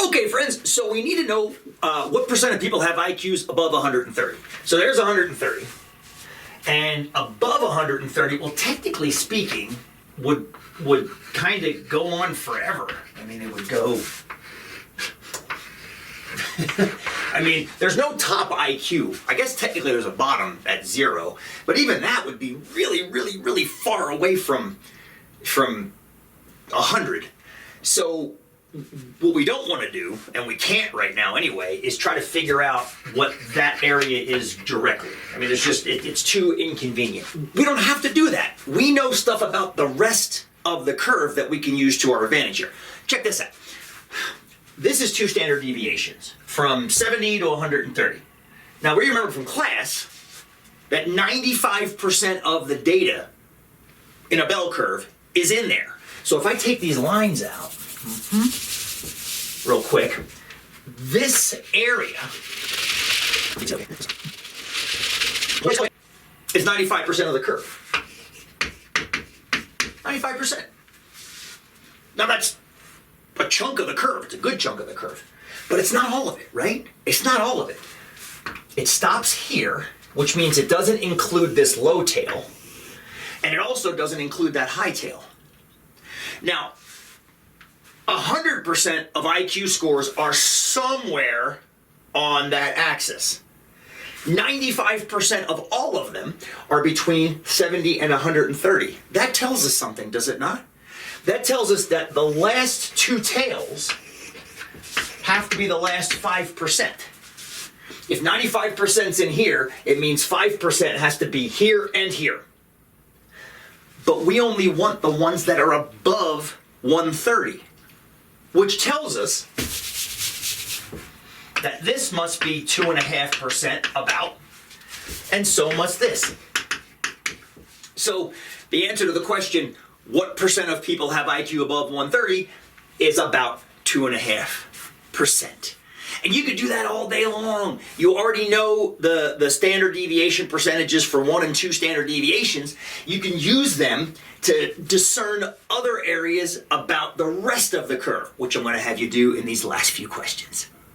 Okay, friends, so we need to know what percent of people have IQs above 130. So there's 130. And above 130, well, technically speaking, would kind of go on forever. I mean, it would go... I mean, there's no top IQ. I guess technically there's a bottom at 0, but even that would be really, really, really far away from 100. So what we don't want to do, and we can't right now anyway, is try to figure out what that area is directly. I mean, it's too inconvenient. We don't have to do that. We know stuff about the rest of the curve that we can use to our advantage here. Check this out. This is 2 standard deviations, from 70 to 130. Now, we remember from class that 95% of the data in a bell curve is in there. So if I take these lines out, real quick, this area is 95% of the curve. 95%. Now that's a chunk of the curve. It's a good chunk of the curve. But it's not all of it, right? It's not all of it. It stops here, which means it doesn't include this low tail, and it also doesn't include that high tail. Now, 100% of IQ scores are somewhere on that axis. 95% of all of them are between 70 and 130. That tells us something, does it not? That tells us that the last 2 tails have to be the last 5%. If 95% is in here, it means 5% has to be here and here. But we only want the ones that are above 130, which tells us that this must be 2.5% about, and so must this. So the answer to the question, what percent of people have IQ above 130, is about 2.5%. And you could do that all day long. You already know the standard deviation percentages for 1 and 2 standard deviations. You can use them to discern other areas about the rest of the curve, which I'm going to have you do in these last few questions.